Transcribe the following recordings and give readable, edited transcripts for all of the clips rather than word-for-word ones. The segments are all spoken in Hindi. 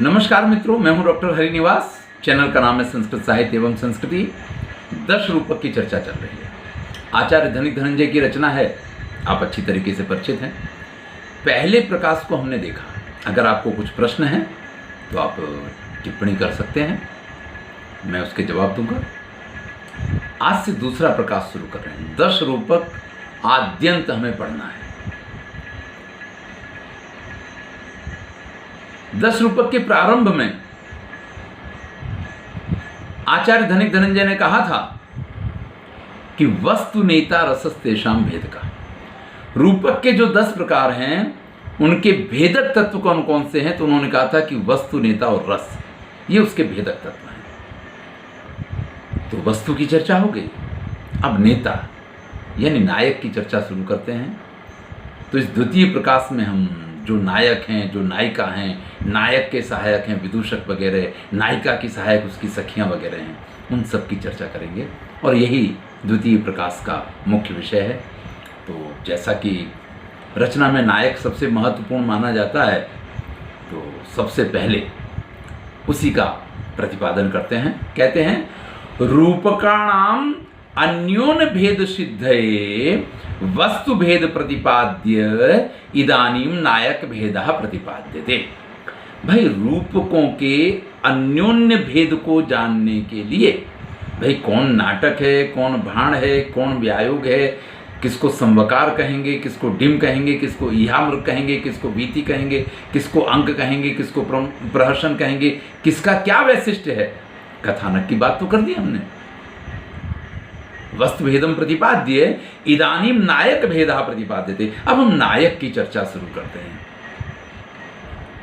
नमस्कार मित्रों, मैं हूं डॉक्टर हरिनिवास। चैनल का नाम है संस्कृत साहित्य एवं संस्कृति। 10 रूपक की चर्चा चल रही है। आचार्य धनिक धनंजय की रचना है, आप अच्छी तरीके से परिचित हैं। पहले प्रकाश को हमने देखा। अगर आपको कुछ प्रश्न है तो आप टिप्पणी कर सकते हैं, मैं उसके जवाब दूंगा। आज से दूसरा प्रकाश शुरू कर रहे हैं। 10 रूपक आद्यंत हमें पढ़ना है। 10 रूपक के प्रारंभ में आचार्य धनिक धनंजय ने कहा था कि वस्तु नेता रसस्तेषाम भेद का। रूपक के जो 10 प्रकार हैं उनके भेदक तत्व कौन कौन से हैं, तो उन्होंने कहा था कि वस्तु नेता और रस, ये उसके भेदक तत्व हैं। तो वस्तु की चर्चा हो गई। अब नेता यानी नायक की चर्चा शुरू करते हैं। तो इस द्वितीय प्रकाश में हम जो नायक हैं, जो नायिका हैं, नायक के सहायक हैं विदूषक वगैरह, नायिका की सहायक उसकी सखियां वगैरह हैं, उन सब की चर्चा करेंगे। और यही द्वितीय प्रकाश का मुख्य विषय है। तो जैसा कि रचना में नायक सबसे महत्वपूर्ण माना जाता है, तो सबसे पहले उसी का प्रतिपादन करते हैं। कहते हैं रूपकाणाम अन्योन भेद सिद्धये वस्तु भेद प्रतिपाद्य इदानीम नायक भेदः प्रतिपाद्यते। भाई, रूपकों के अन्योन्य भेद को जानने के लिए, भाई कौन नाटक है, कौन भाण है, कौन व्यायोग है, किसको संवकार कहेंगे, किसको डिम कहेंगे, किसको इहामृग कहेंगे, किसको वीति कहेंगे, किसको अंक कहेंगे, किसको प्रहसन कहेंगे, किसका क्या वैशिष्ट्य है, कथानक की बात तो कर दी हमने। वस्तु भेदम प्रतिपाद्य इदानीम नायक भेदः प्रतिपाद्यते। अब हम नायक की चर्चा शुरू करते हैं।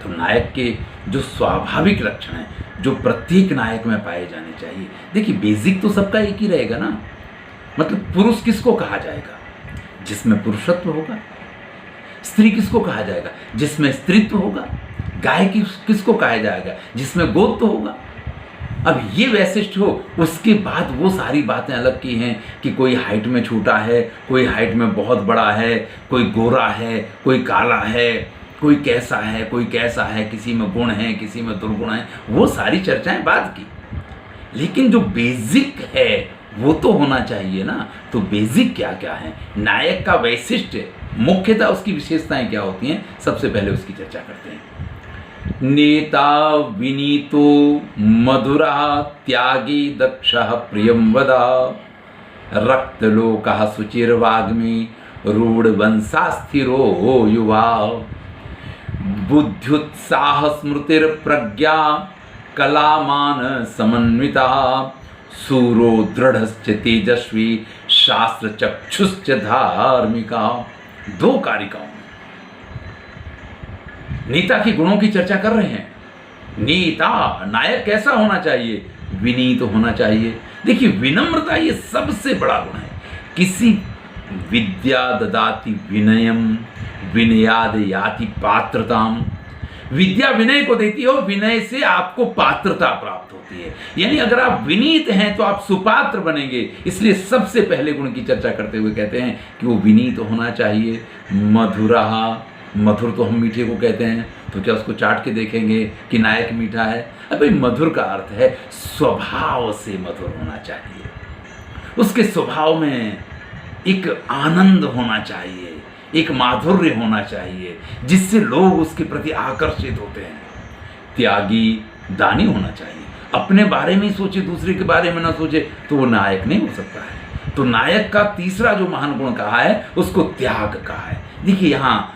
तो नायक के जो स्वाभाविक लक्षण हैं, जो प्रत्येक नायक में पाए जाने चाहिए। देखिए, बेसिक तो सबका एक ही रहेगा ना। मतलब पुरुष किसको कहा जाएगा? जिसमें पुरुषत्व होगा। स्त्री किसको कहा जाएगा? जिसमें स्त्रीत्व होगा। गाय किसको कहा जाएगा? जिसमें गोत्व होगा। अब ये वैशिष्ट हो, उसके बाद वो सारी बातें अलग की हैं कि कोई हाइट में छोटा है, कोई हाइट में बहुत बड़ा है, कोई गोरा है, कोई काला है, कोई कैसा है, कोई कैसा है, किसी में गुण है, किसी में दुर्गुण है, वो सारी चर्चाएं बाद की। लेकिन जो बेसिक है वो तो होना चाहिए ना। तो बेसिक क्या क्या है, नायक का वैशिष्ट्य, मुख्यतः उसकी विशेषताएं क्या होती हैं, सबसे पहले उसकी चर्चा करते हैं। नेता विनीतो मधुरा त्यागी दक्षः प्रियं वदा रक्तलोकः शुचिर्वाग्मी रूढवंशास्थिरो युवा बुद्ध्युत्साह स्मृतिर्प्रज्ञा कलामान समन्विता सूरो दृढ़श्च तेजस्वी शास्त्रचक्षुश्च धार्मिका। 2 कारिकाओं नेता के गुणों की चर्चा कर रहे हैं। नेता, नायक कैसा होना चाहिए? विनीत होना चाहिए। देखिए, विनम्रता ये सबसे बड़ा गुण है। किसी विद्या ददाति विनयम विनयाद याति पात्रताम। विद्या विनय को देती है और विनय से आपको पात्रता प्राप्त होती है। यानी अगर आप विनीत हैं तो आप सुपात्र बनेंगे। इसलिए सबसे पहले गुण की चर्चा करते हुए कहते हैं कि वो विनीत होना चाहिए। मधुरा, मधुर तो हम मीठे को कहते हैं, तो क्या उसको चाट के देखेंगे कि नायक मीठा है? अबे मधुर का अर्थ है स्वभाव से मधुर होना चाहिए। उसके स्वभाव में एक आनंद होना चाहिए, एक माधुर्य होना चाहिए, जिससे लोग उसके प्रति आकर्षित होते हैं। त्यागी, दानी होना चाहिए। अपने बारे में ही सोचे, दूसरे के बारे में ना सोचे, तो वो नायक नहीं हो सकता है। तो नायक का तीसरा जो महान गुण कहा है उसको त्याग कहा है। देखिए, यहाँ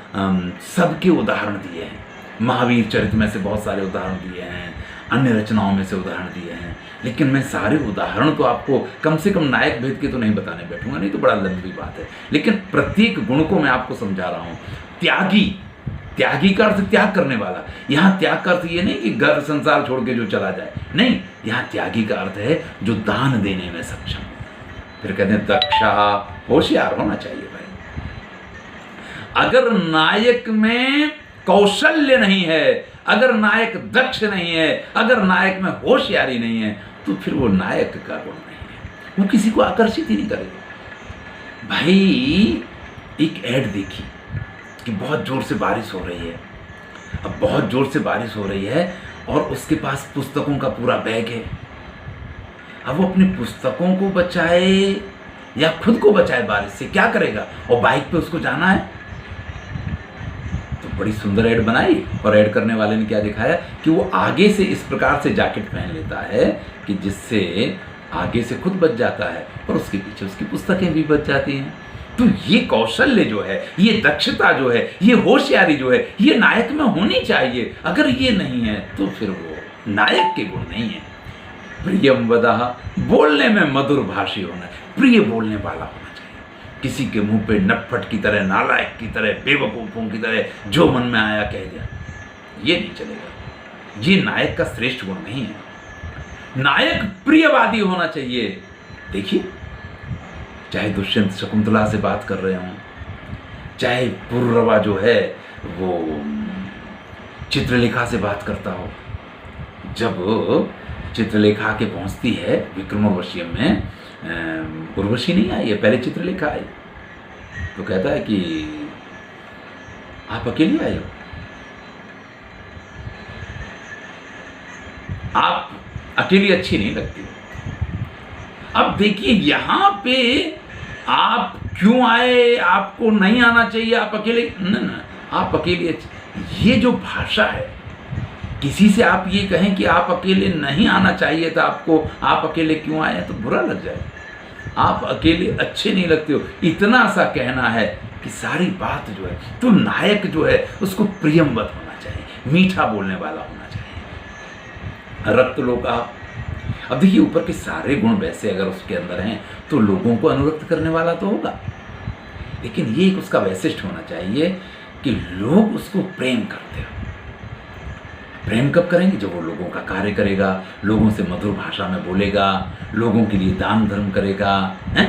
सबके उदाहरण दिए हैं। महावीर चरित्र में से बहुत सारे उदाहरण दिए हैं, अन्य रचनाओं में से उदाहरण दिए हैं। लेकिन मैं सारे उदाहरण तो आपको कम से कम नायक भेद के तो नहीं बताने बैठूंगा, नहीं तो बड़ा लंबी बात है। लेकिन प्रत्येक गुण को मैं आपको समझा रहा हूँ। त्यागी, त्यागी का अर्थ त्याग करने वाला। यहाँ त्याग का अर्थ ये नहीं कि घर संसार छोड़ के जो चला जाए, नहीं। यहाँ त्यागी का अर्थ है जो दान देने में सक्षम। फिर कहते हैं दक्षा, होशियार होना चाहिए भाई। अगर नायक में कौशल्य नहीं है, अगर नायक दक्ष नहीं है, अगर नायक में होशियारी नहीं है, तो फिर वो नायक का गुण नहीं है। वो किसी को आकर्षित ही नहीं करेगा। भाई, एक ऐड देखी कि बहुत जोर से बारिश हो रही है। अब बहुत जोर से बारिश हो रही है और उसके पास पुस्तकों का पूरा बैग है। अब वो अपनी पुस्तकों को बचाए या खुद को बचाए बारिश से, क्या करेगा? और बाइक पे उसको जाना है। तो बड़ी सुंदर ऐड बनाई, और ऐड करने वाले ने क्या दिखाया कि वो आगे से इस प्रकार से जैकेट पहन लेता है कि जिससे आगे से खुद बच जाता है और उसके पीछे उसकी पुस्तकें भी बच जाती हैं। तो ये कौशल्य जो है, ये दक्षता जो है, ये होशियारी जो है, ये नायक में होनी चाहिए। अगर ये नहीं है तो फिर वो नायक के गुण नहीं है। प्रियम वदः, बोलने में मधुर भाषी होना है, प्रिय बोलने वाला होना चाहिए। किसी के मुंह पे नटफट की तरह, नालायक की तरह, बेवकूफ़ों की तरह जो मन में आया कह दिया, ये नहीं चलेगा। ये नायक का श्रेष्ठ गुण नहीं है। नायक प्रियवादी होना चाहिए। देखिए, चाहे दुष्यंत शकुंतला से बात कर रहे हों, चाहे पुररवा जो है वो चित्रलेखा से बात करता हो। जब चित्रलेखा के पहुंचती है विक्रम उर्वशी में, उर्वशी नहीं आई है, पहले चित्रलेखा आई, तो कहता है कि आप अकेली आई हो, आप अकेली अच्छी नहीं लगती। अब देखिए यहां पे आप क्यों आए, आपको नहीं आना चाहिए, आप अकेले न, आप अकेली अच्छी, ये जो भाषा है, किसी से आप ये कहें कि आप अकेले नहीं आना चाहिए था आपको, आप अकेले क्यों आए, तो बुरा लग जाए। आप अकेले अच्छे नहीं लगते हो, इतना सा कहना है कि सारी बात जो है, तो नायक जो है उसको प्रियमवत होना चाहिए, मीठा बोलने वाला होना चाहिए। रक्तलोका, अब देखिए ऊपर के सारे गुण वैसे अगर उसके अंदर हैं तो लोगों को अनुरक्त करने वाला तो होगा, लेकिन ये एक उसका वैशिष्ट होना चाहिए कि लोग उसको प्रेम करते हो। प्रेम कब करेंगे? जब वो लोगों का कार्य करेगा, लोगों से मधुर भाषा में बोलेगा, लोगों के लिए दान धर्म करेगा, हैं?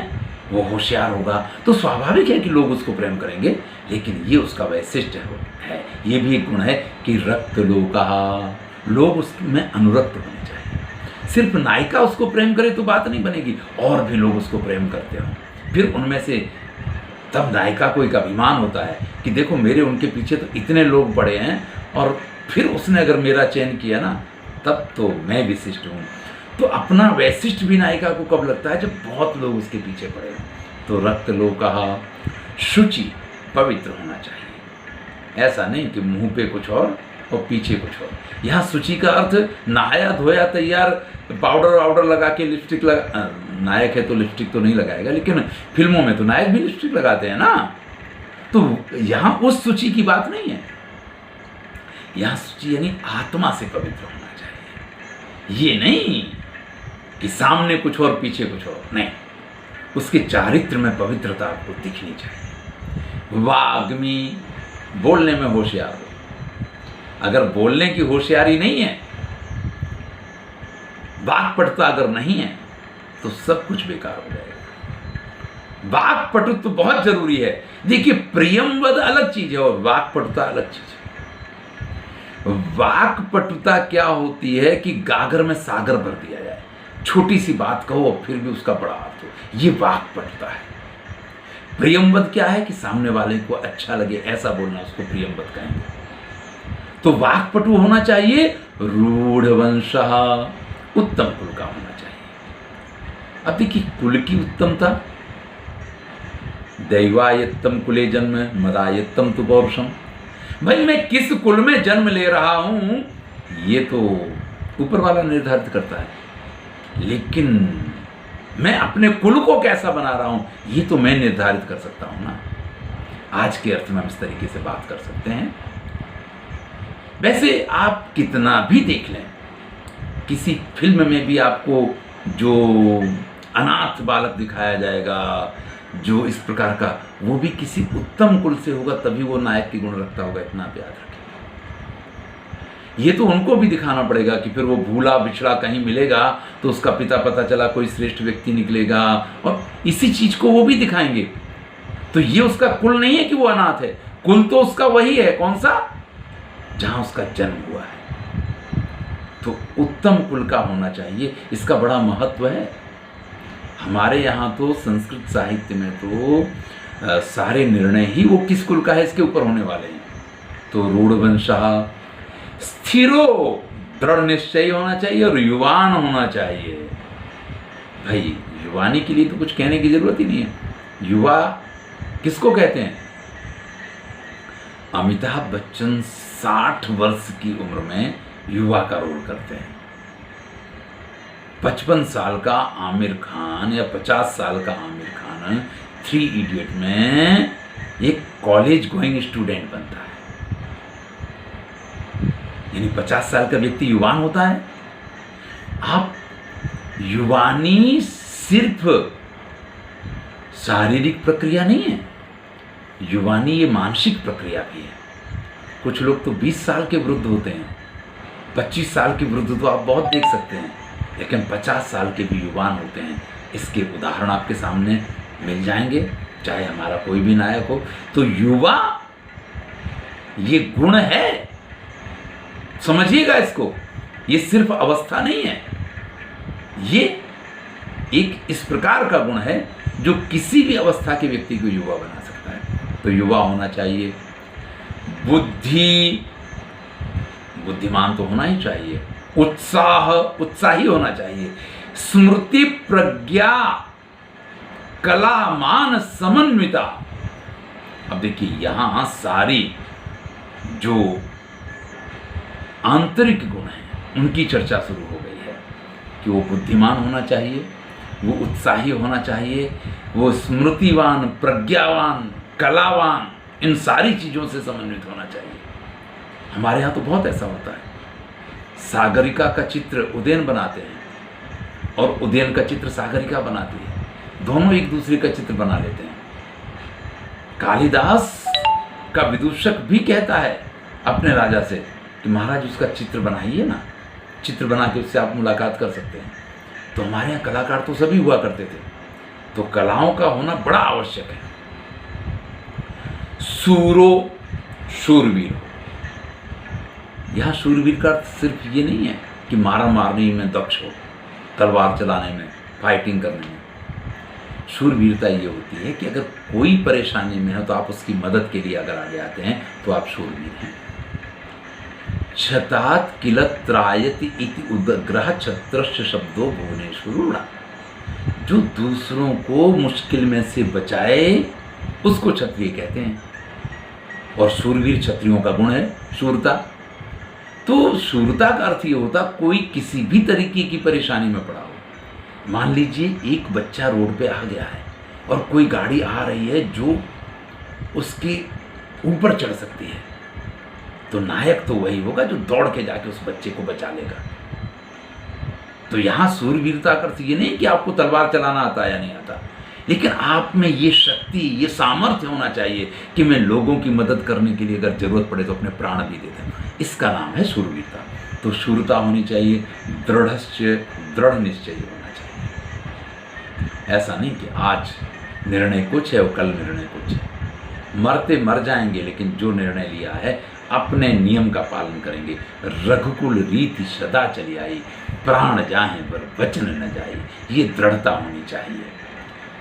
वो होशियार होगा, तो स्वाभाविक है कि लोग उसको प्रेम करेंगे। लेकिन ये उसका वैशिष्ट है, ये भी एक गुण है कि रक्तलोका, लोग उसमें अनुरक्त होने चाहिए। सिर्फ नायिका उसको प्रेम करे तो बात नहीं बनेगी, और भी लोग उसको प्रेम करते हो, फिर उनमें से तब नायिका को एक अभिमान होता है कि देखो मेरे उनके पीछे तो इतने लोग पड़े हैं, और फिर उसने अगर मेरा चयन किया ना, तब तो मैं विशिष्ट हूँ। तो अपना वैशिष्ट भी नायिका को कब लगता है? जब बहुत लोग उसके पीछे पड़े हैं। तो रक्तलोका, शुचि, पवित्र होना चाहिए। ऐसा नहीं कि मुंह पे कुछ और पीछे कुछ और। यहाँ शुचि का अर्थ नहाया धोया तैयार, पाउडर वाउडर लगा के लिपस्टिक लगा, नायक है तो लिपस्टिक तो नहीं लगाएगा, लेकिन फिल्मों में तो नायक भी लिपस्टिक लगाते हैं ना। तो यहाँ उस शुचि की बात नहीं है। यहाँ शुचि यानी आत्मा से पवित्र होना चाहिए। ये नहीं कि सामने कुछ और पीछे कुछ और, नहीं, उसके चारित्र में पवित्रता आपको दिखनी चाहिए। वाग्मी, बोलने में होशियार हो। अगर बोलने की होशियारी नहीं है, वाक्पटुता अगर नहीं है, तो सब कुछ बेकार हो जाएगा। वाक्पटुत्व बहुत जरूरी है। देखिए, प्रियमवद अलग चीज है और वाक्पटुता अलग चीज है। वाक्पटुता क्या होती है कि गागर में सागर भर दिया जाए, छोटी सी बात कहो और फिर भी उसका बड़ा अर्थ हो, ये वाक्पटुता है। प्रियमवद क्या है कि सामने वाले को अच्छा लगे ऐसा बोलना, उसको प्रियमवद कहेंगे। तो वाक्पटु होना चाहिए, रूढ़वंशः, उत्तम कुल का होना चाहिए। अब देखिए कुल की उत्तमता, दैवायत्तम कुले जन्म मदायत्तम तु पौरुषम। भाई मैं किस कुल में जन्म ले रहा हूं ये तो ऊपर वाला निर्धारित करता है, लेकिन मैं अपने कुल को कैसा बना रहा हूं ये तो मैं निर्धारित कर सकता हूं ना। आज के अर्थ में हम इस तरीके से बात कर सकते हैं। वैसे आप कितना भी देख लें, किसी फिल्म में भी आपको जो अनाथ बालक दिखाया जाएगा, जो इस प्रकार का, वो भी किसी उत्तम कुल से होगा, तभी वो नायक की गुण रखता होगा, इतना आप याद रखें। ये तो उनको भी दिखाना पड़ेगा कि फिर वो भूला बिछड़ा कहीं मिलेगा तो उसका पिता पता चला कोई श्रेष्ठ व्यक्ति निकलेगा, और इसी चीज को वो भी दिखाएंगे। तो ये उसका कुल नहीं है कि वो अनाथ है, कुल तो उसका वही है, कौन सा, जहां उसका जन्म हुआ है। तो उत्तम कुल का होना चाहिए, इसका बड़ा महत्व है। हमारे यहाँ तो संस्कृत साहित्य में तो सारे निर्णय ही वो किस कुल का है इसके ऊपर होने वाले हैं। तो रूढ़वंशः स्थिरो दृढ़ निश्चयी होना चाहिए और युवान होना चाहिए। भाई युवानी के लिए तो कुछ कहने की जरूरत ही नहीं है। युवा किसको कहते हैं? अमिताभ बच्चन 60 वर्ष की उम्र में युवा का रोल करते हैं। 55 साल का आमिर खान या 50 साल का आमिर खान 3 इडियट में एक कॉलेज गोइंग स्टूडेंट बनता है। यानी 50 साल का व्यक्ति युवान होता है। आप युवानी सिर्फ शारीरिक प्रक्रिया नहीं है, युवानी ये मानसिक प्रक्रिया भी है। कुछ लोग तो 20 साल के वृद्ध होते हैं, 25 साल के वृद्ध तो आप बहुत देख सकते हैं, लेकिन 50 साल के भी युवान होते हैं। इसके उदाहरण आपके सामने मिल जाएंगे, चाहे हमारा कोई भी नायक हो। तो युवा ये गुण है, समझिएगा इसको। ये सिर्फ अवस्था नहीं है, ये एक इस प्रकार का गुण है जो किसी भी अवस्था के व्यक्ति को युवा बना सकता है। तो युवा होना चाहिए। बुद्धिमान तो होना ही चाहिए। उत्साही होना चाहिए। स्मृति प्रज्ञा कला मान समन्विता। अब देखिए यहां सारी जो आंतरिक गुण हैं उनकी चर्चा शुरू हो गई है कि वो बुद्धिमान होना चाहिए, वो उत्साही होना चाहिए, वो स्मृतिवान, प्रज्ञावान, कलावान, इन सारी चीज़ों से समन्वित होना चाहिए। हमारे यहाँ तो बहुत ऐसा होता है, सागरिका का चित्र उदयन बनाते हैं और उदयन का चित्र सागरिका बनाती है, दोनों एक दूसरे का चित्र बना लेते हैं। कालिदास का विदूषक भी कहता है अपने राजा से कि महाराज उसका चित्र बनाइए ना, चित्र बना के उससे आप मुलाकात कर सकते हैं। तो हमारे यहाँ कलाकार तो सभी हुआ करते थे, तो कलाओं का होना बड़ा आवश्यक है। शूरवीर हो। यहाँ शूरवीर का अर्थ सिर्फ ये नहीं है कि मारा मारने में दक्ष हो, तलवार चलाने में, फाइटिंग करने में। शूरवीरता ये होती है कि अगर कोई परेशानी में है तो आप उसकी मदद के लिए अगर आगे आते हैं तो आप शूरवीर हैं। छतात किलत त्रायति इति उदग्रह छत्रस्य शब्दो भुवनेश्वरूढ़। जो दूसरों को मुश्किल में से बचाए उसको क्षत्रिय कहते हैं। और शूरवीर क्षत्रियों का गुण है शूरता। तो शूरता का अर्थ ये होता कोई किसी भी तरीके की परेशानी में पड़ा हो। मान लीजिए एक बच्चा रोड पे आ गया है और कोई गाड़ी आ रही है जो उसके ऊपर चढ़ सकती है, तो नायक तो वही होगा जो दौड़ के जाके उस बच्चे को बचा लेगा। तो यहाँ शूरवीरता का अर्थ ये नहीं कि आपको तलवार चलाना आता है या नहीं आता, लेकिन आप में ये शक्ति, ये सामर्थ्य होना चाहिए कि मैं लोगों की मदद करने के लिए अगर जरूरत पड़े तो अपने प्राण भी दे दूं। इसका नाम है शूरवीरता। तो शूरता होनी चाहिए, दृढ़ निश्चय होना चाहिए। ऐसा नहीं कि आज निर्णय कुछ है और कल निर्णय कुछ है। मरते मर जाएंगे, लेकिन जो निर्णय लिया है अपने नियम का पालन करेंगे। रघुकुल रीति सदा चली आई, प्राण जाए पर वचन न जाए। ये दृढ़ता होनी चाहिए।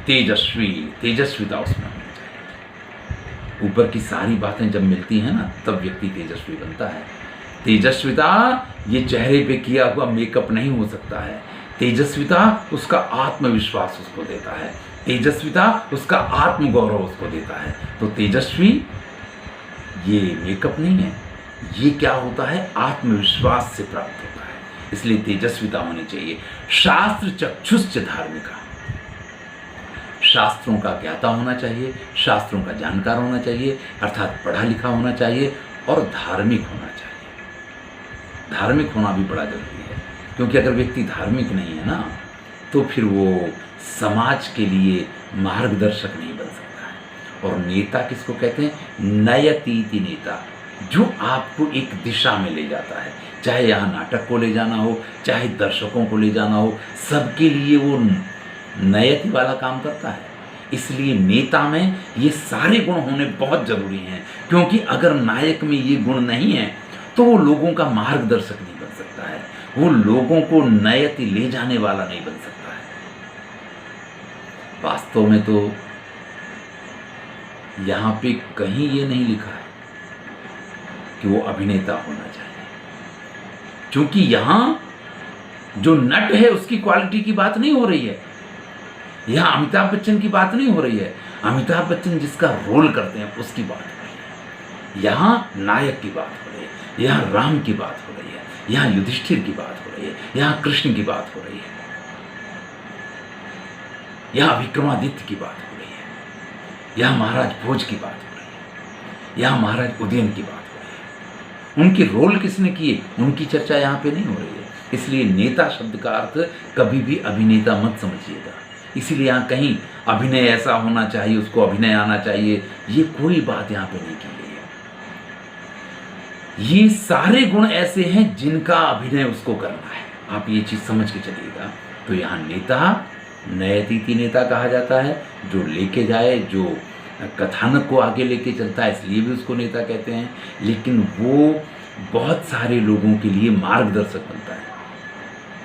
तेजस्विता उसमें होनी चाहिए। ऊपर की सारी बातें जब मिलती हैं ना, तब व्यक्ति तेजस्वी बनता है। तेजस्विता ये चेहरे पे किया हुआ मेकअप नहीं हो सकता है। तेजस्विता उसका आत्मविश्वास उसको देता है, तेजस्विता उसका आत्मगौरव उसको देता है। तो तेजस्वी ये मेकअप नहीं है, ये क्या होता है, आत्मविश्वास से प्राप्त होता है। इसलिए तेजस्विता होनी चाहिए। शास्त्र चक्षुश्च धार्मिका। शास्त्रों का ज्ञाता होना चाहिए, शास्त्रों का जानकार होना चाहिए, अर्थात पढ़ा लिखा होना चाहिए और धार्मिक होना चाहिए। धार्मिक होना भी बड़ा जरूरी है, क्योंकि अगर व्यक्ति धार्मिक नहीं है ना, तो फिर वो समाज के लिए मार्गदर्शक नहीं बन सकता है। और नेता किसको कहते हैं? नयतीति नेता, जो आपको एक दिशा में ले जाता है। चाहे यहाँ नाटक को ले जाना हो, चाहे दर्शकों को ले जाना हो, सबके लिए वो नयति वाला काम करता है। इसलिए नेता में ये सारे गुण होने बहुत जरूरी हैं, क्योंकि अगर नायक में ये गुण नहीं है तो वो लोगों का मार्गदर्शक नहीं बन सकता है, वो लोगों को नयति ले जाने वाला नहीं बन सकता है। वास्तव में तो यहाँ पे कहीं ये नहीं लिखा है कि वो अभिनेता होना चाहिए। क्योंकि यहाँ जो नट है उसकी क्वालिटी की बात नहीं हो रही है, यहाँ अमिताभ बच्चन की बात नहीं हो रही है, अमिताभ बच्चन जिसका रोल करते हैं उसकी बात हो रही है। यहाँ नायक की बात हो रही है, यहाँ राम की बात हो रही है, यहाँ युधिष्ठिर की बात हो रही है, यहाँ कृष्ण की बात हो रही है, यहाँ विक्रमादित्य की बात हो रही है, यहाँ महाराज भोज की बात हो रही है, यहाँ महाराज उदयन की बात हो रही है। उनके रोल किसने किए उनकी चर्चा यहाँ पे नहीं हो रही है। इसलिए नेता शब्द का अर्थ कभी भी अभिनेता मत समझिएगा। इसीलिए यहाँ कहीं अभिनय ऐसा होना चाहिए, उसको अभिनय आना चाहिए, ये कोई बात यहाँ पे नहीं की गई है। ये सारे गुण ऐसे हैं जिनका अभिनय उसको करना है, आप ये चीज समझ के चलिएगा। तो यहाँ नेता नयतीति नेता कहा जाता है, जो लेके जाए, जो कथानक को आगे लेके चलता है, इसलिए भी उसको नेता कहते हैं। लेकिन वो बहुत सारे लोगों के लिए मार्गदर्शक बनता है।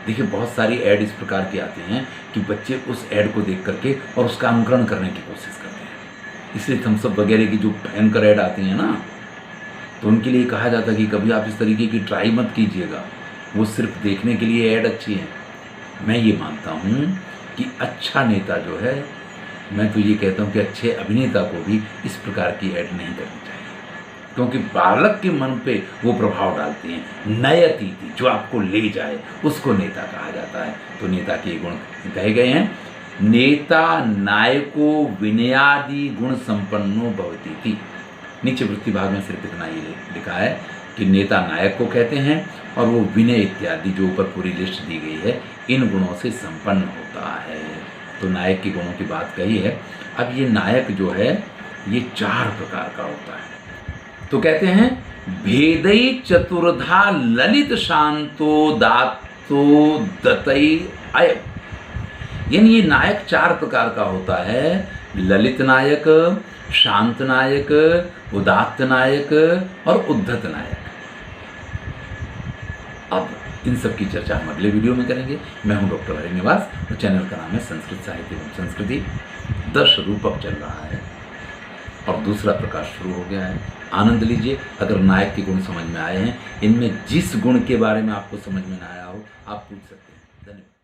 देखिए बहुत सारी ऐड इस प्रकार की आती हैं कि बच्चे उस ऐड को देख करके और उसका अनुकरण करने की कोशिश करते हैं। इसलिए थम्स अप वगैरह की जो भयंकर ऐड आती हैं ना, तो उनके लिए कहा जाता है कि कभी आप इस तरीके की ट्राई मत कीजिएगा, वो सिर्फ देखने के लिए ऐड अच्छी है। मैं ये मानता हूँ कि अच्छा नेता जो है, मैं तो ये कहता हूँ कि अच्छे अभिनेता को भी इस प्रकार की ऐड नहीं करनी चाहिए, क्योंकि बालक के मन पे वो प्रभाव डालती हैं। नयतीति जो आपको ले जाए उसको नेता कहा जाता है। तो नेता के गुण कहे गए हैं, नेता नायको विनयादि गुण संपन्नो भवतीति। नीचे वृत्ति भाग में सिर्फ इतना ही लिखा है कि नेता नायक को कहते हैं और वो विनय इत्यादि जो ऊपर पूरी लिस्ट दी गई है इन गुणों से संपन्न होता है। तो नायक के गुणों की बात कही है। अब ये नायक जो है ये 4 प्रकार का होता है। तो कहते हैं भेदई चतुर्धा ललित शांतो दातो दतई अय, यानी ये नायक 4 प्रकार का होता है। ललित नायक, शांत नायक, उदात्त नायक और उद्धत नायक। अब इन सब की चर्चा हम अगले वीडियो में करेंगे। मैं हूं डॉक्टर हरिनिवास और चैनल का नाम है संस्कृत साहित्य एवं संस्कृति। 10 रूपक चल रहा है और दूसरा प्रकाश शुरू हो गया है। आनंद लीजिए। अगर नायक के गुण समझ में आए हैं, इनमें जिस गुण के बारे में आपको समझ में ना आया हो आप पूछ सकते हैं। धन्यवाद।